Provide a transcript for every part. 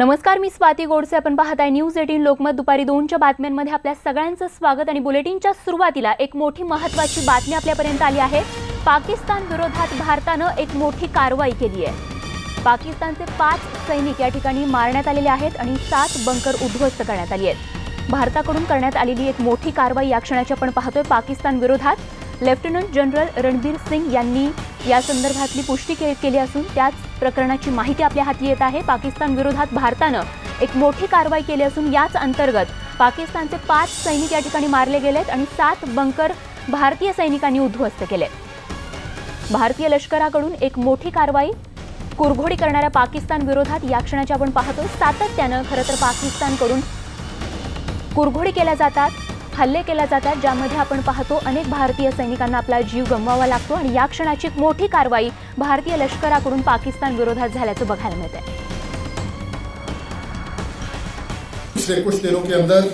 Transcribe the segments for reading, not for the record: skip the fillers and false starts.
नमस्कार, मी स्वाती गोडसे. आपण पाहत आहे न्यूज 18 लोकमत. दुपारी 2च्या बातम्यांमध्ये आपल्या सगळ्यांचं स्वागत. आणि बुलेटिनच्या सुरुवातीला एक मोठी महत्त्वाची बातमी आपल्यापर्यंत आली आहे. पाकिस्तान विरोधात भारतानं एक मोठी कारवाई केली आहे. पाकिस्तानचे 5 सैनिक या ठिकाणी मारण्यात आलेले आहेत आणि 7 बंकर उद्ध्वस्त करण्यात आली आहेत. भारताकडून करण्यात आलेली एक मोठी कारवाई या क्षणाची आपण पाहतोय. पाकिस्तान विरोधात लेफ्टनंट जनरल रणबीर सिंग यांनी या संदर्भातली पुष्टी केली असून त्याच प्रकरणाची माहिती आपल्या हाती येत आहे. पाकिस्तान विरोधात भारतानं एक मोठी कारवाई केली असून याच अंतर्गत पाकिस्तानचे 5 सैनिक या ठिकाणी मारले गेलेत आणि 7 बंकर भारतीय सैनिकांनी उद्ध्वस्त केले. भारतीय लष्कराकडून एक मोठी कारवाई कुरघोडी करणाऱ्या पाकिस्तान विरोधात या क्षणाची आपण पाहतोय. सातत्यानं खरं तर पाकिस्तानकडून कुरघोडी केल्या जातात, हल्ले केले जातात, ज्यामध्ये आपण पाहतो अनेक भारतीय सैनिकांना आपला जीव गमवावा लागतो. आणि या क्षणाची एक मोठी कारवाई भारतीय लष्कराकडून पाकिस्तान विरोधात झाल्याचं बघायला मिळत आहे. पिछले कुछ दिनों के अंदर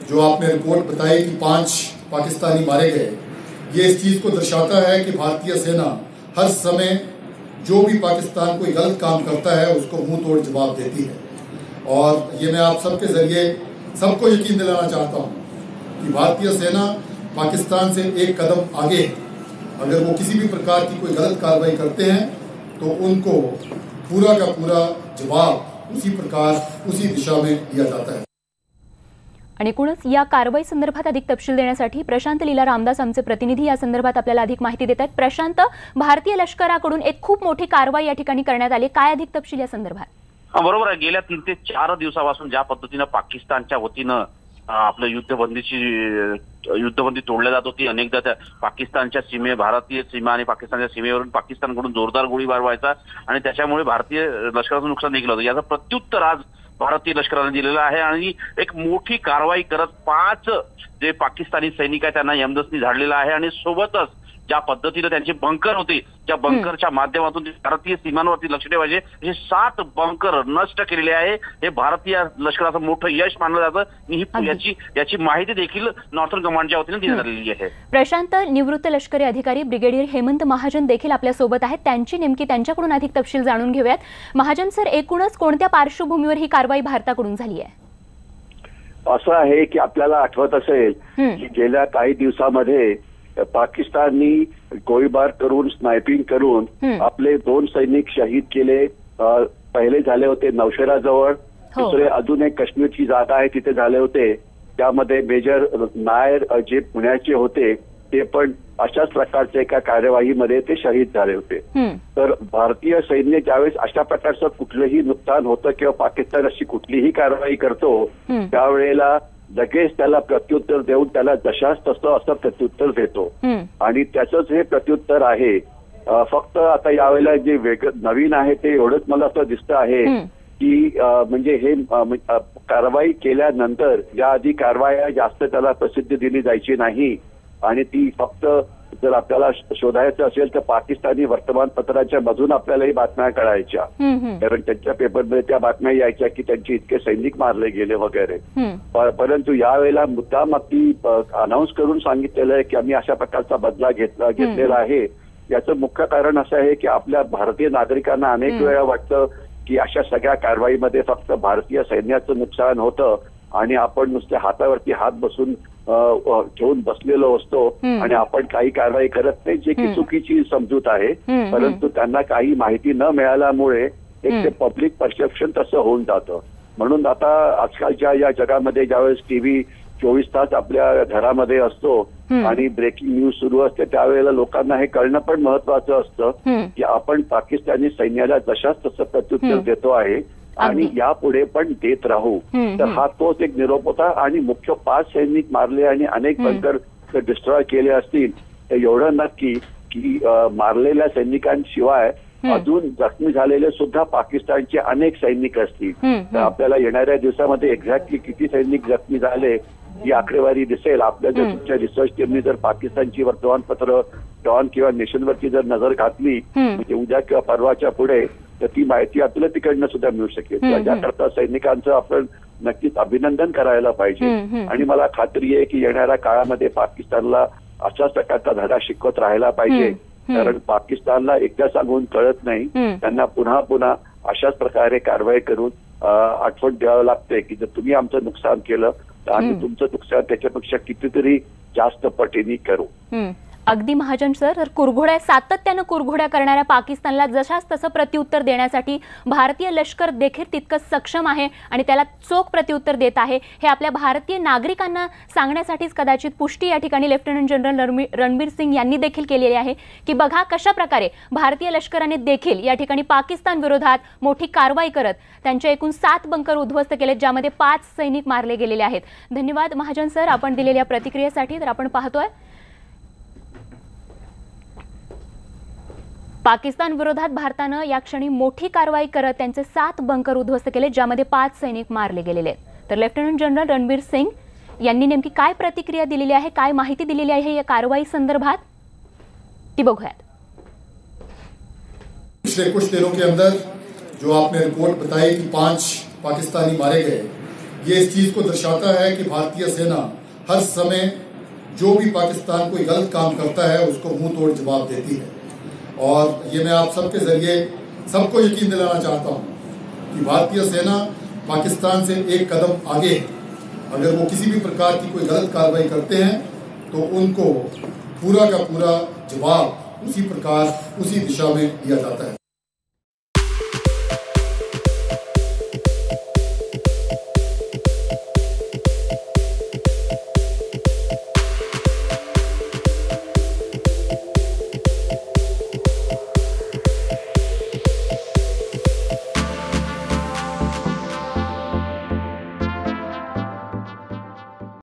जो आपने रिपोर्ट बताई कि 5 पाकिस्तानी मारे गए, ये इस चीज को दर्शाता है कि भारतीय सेना हर समय जो भी पाकिस्तान कोई गलत काम करता है उसको मुंह तोड़ जवाब देती है. और ये मैं आप सबके जरिए सबको यकीन दिलाना चाहता हूँ कि भारतीय सेना पाकिस्तान से एक कदम आगे है. अगर वो किसी भी प्रकार की कोई गलत कार्रवाई करते हैं तो उनको पूरा का पूरा जवाब उसी प्रकार उसी दिशा में दिया जाता है. आणि एकूणच या कारवाई संदर्भात अधिक तपशील देण्यासाठी प्रशांत लीला रामदास आमचे प्रतिनिधी या संदर्भात आपल्याला अधिक माहिती देत आहेत. प्रशांत, भारतीय लष्कराकडून एक खूप मोठी कारवाई या ठिकाणी करण्यात आली, काय अधिक तपशील या संदर्भात? बरोबर आहे. गेल्या 3 ते 4 दिवसापासून ज्या पद्धतीनं पाकिस्तानच्या वतीनं आपलं युद्धबंदी तोडल्या जात होती, अनेकदा त्या पाकिस्तानच्या भारतीय सीमा आणि पाकिस्तानच्या सीमेवरून पाकिस्तानकडून जोरदार गोळीबार व्हायचा आणि त्याच्यामुळे भारतीय लष्कराचं नुकसान देखील होतं. याचं प्रत्युत्तर आज भारतीय लष्कराने दिलेलं आहे आणि एक मोठी कारवाई करत 5 जे पाकिस्तानी सैनिक आहेत त्यांना यमदस्ती झाडलेला आहे. आणि सोबतच ज्या पद्धतीने त्यांचे बंकर होते, त्या बंकरच्या माध्यमातून भारतीय सीमांवरती लक्ष ठेवायचे, हे 7 बंकर नष्ट केलेले आहे. हे भारतीय लष्कराचं मोठं यश मानलं जातं. याची माहिती देखील नॉर्थर्न कमांडच्या वतीने देण्यात आलेली आहे. प्रशांत, निवृत्त लष्करी अधिकारी ब्रिगेडियर हेमंत महाजन देखील आपल्या सोबत आहेत. त्यांच्याकडून अधिक तपशील जाणून घेऊयात. महाजन सर, एकूणच कोणत्या पार्श्वभूमीवर ही कारवाई भारताकडून झाली आहे? असं आहे की आपल्याला आठवत असेल की गेल्या काही दिवसामध्ये पाकिस्ताननी गोळीबार करून, स्नायपिंग करून आपले 2 सैनिक शहीद केले. पहिले झाले होते नौशेराजवळ, दुसरे अजून एक काश्मीरची जागा आहे तिथे झाले होते. त्यामध्ये मेजर नायर जे पुण्याचे होते ते पण अशाच प्रकारच्या एका कार्यवाहीमध्ये ते शहीद झाले होते. तर भारतीय सैन्य ज्यावेळेस अशा प्रकारचं कुठलंही नुकसान होतं किंवा पाकिस्तान अशी कुठलीही कारवाई करतो त्यावेळेला लगेच त्याला प्रत्युत्तर देऊन त्याला जशास तसं असं प्रत्युत्तर देतो. आणि त्याचंच हे प्रत्युत्तर आहे. फक्त आता यावेळेला जे नवीन आहे ते एवढंच मला असं दिसतं आहे की म्हणजे हे कारवाई केल्यानंतर या आधी कारवाया जास्त त्याला प्रसिद्धी दिली जायची नाही आणि ती फक्त जर आपल्याला शोधायचं असेल तर पाकिस्तानी वर्तमानपत्राच्या मधून आपल्याला ही बातम्या कळायच्या. कारण त्यांच्या पेपरमध्ये त्या बातम्या यायच्या की त्यांचे इतके सैनिक मारले गेले वगैरे. परंतु यावेळेला मुद्दाम अगदी अनाऊन्स करून सांगितलेलं आहे की आम्ही अशा प्रकारचा बदला घेतलेला आहे. याचं मुख्य कारण असं आहे की आपल्या भारतीय नागरिकांना अनेक वेळा वाटतं की अशा सगळ्या कारवाईमध्ये फक्त भारतीय सैन्याचं नुकसान होतं आणि आपण नुसत्या हातावरती हात बसून ठेवून बसलेलो असतो आणि आपण काही कारवाई करत नाही, जे की चुकीची समजूत आहे. परंतु त्यांना काही माहिती न मिळाल्यामुळे एक ते पब्लिक परसेप्शन तसं होऊन जातं. म्हणून आता आजकालच्या या जगामध्ये ज्यावेळेस टीव्ही 24 तास आपल्या घरामध्ये असतो आणि ब्रेकिंग न्यूज सुरू असते त्यावेळेला लोकांना हे कळणं पण महत्वाचं असतं की आपण पाकिस्तानी सैन्याला जशाच तसं प्रत्युत्तर देतो आहे आणि यापुढे पण देत राहू. तर हा तोच एक निरोप होता. आणि मुख्य 5 सैनिक मारले आणि अनेक बंकर डिस्ट्रॉय केले असतील तर एवढं नक्की की मारलेल्या सैनिकांशिवाय अजून जखमी झालेले सुद्धा पाकिस्तानचे अनेक सैनिक असतील. तर आपल्याला येणाऱ्या दिवसामध्ये एक्झॅक्टली किती सैनिक जखमी झाले ही आकडेवारी दिसेल. आपल्या जर तुमच्या रिसर्च टीमनी जर पाकिस्तानची वर्तमानपत्र डॉन किंवा नेशनवरती जर नजर घातली म्हणजे उद्या किंवा परवाच्या पुढे तर ती माहिती आपल्याला तिकडनं सुद्धा मिळू शकेल. त्याकरता सैनिकांचं आपण नक्कीच अभिनंदन करायला पाहिजे. आणि मला खात्री आहे की येणाऱ्या काळामध्ये पाकिस्तानला अशाच प्रकारचा धडा शिकवत राहायला पाहिजे. कारण पाकिस्तानला एकदा सांगून कळत नाही, त्यांना पुन्हा पुन्हा अशाच प्रकारे कारवाई करून आठवण द्यावं लागते की जर तुम्ही आमचं नुकसान केलं तर आम्ही तुमचं नुकसान त्याच्यापेक्षा कितीतरी जास्त पटीने करू. अगदी महाजन सर, तर सातत्यानं कुरघोड्या करणाऱ्या पाकिस्तानला जशास तसं प्रत्युत्तर देण्यासाठी भारतीय लष्कर देखील तितकंच सक्षम आहे आणि त्याला चोख प्रत्युत्तर देत आहे. हे आपल्या भारतीय नागरिकांना सांगण्यासाठीच कदाचित पुष्टी या ठिकाणी लेफ्टनंट जनरल रणबीर सिंग यांनी देखील केलेली आहे की बघा कशा प्रकारे भारतीय लष्कराने देखील या ठिकाणी पाकिस्तान विरोधात मोठी कारवाई करत त्यांचे एकूण 7 बंकर उद्ध्वस्त केलेत, ज्यामध्ये 5 सैनिक मारले गेलेले आहेत. धन्यवाद महाजन सर आपण दिलेल्या प्रतिक्रियेसाठी. तर आपण पाहतोय पाकिस्तान विरोधात भारतानं या क्षणी मोठी कारवाई करत त्यांचे 7 बंकर उद्ध्वस्त केले, ज्यामध्ये 5 सैनिक मारले गेलेले आहेत. तर लेफ्टनंट जनरल रणबीर सिंग यांनी नेमकी काय प्रतिक्रिया दिलेली आहे, काय माहिती दिलेली आहे या कारवाई संदर्भात ती बघूयात. पिछले कुछ दिनों के अंदर जो आपने रिपोर्ट बताई कि 5 पाकिस्तानी मारे गए, ये इस चीज को दर्शाता है कि भारतीय सेना हर समय जो भी पाकिस्तान कोई गलत काम करता है उसको मुंह तोड़ जवाब देती है. और ये मैं आप सबके जरिए सबको यकीन दिलाना चाहता हूँ कि भारतीय सेना पाकिस्तान से एक कदम आगे है. अगर वो किसी भी प्रकार की कोई गलत कार्रवाई करते हैं तो उनको पूरा का पूरा जवाब उसी प्रकार उसी दिशा में दिया जाता है.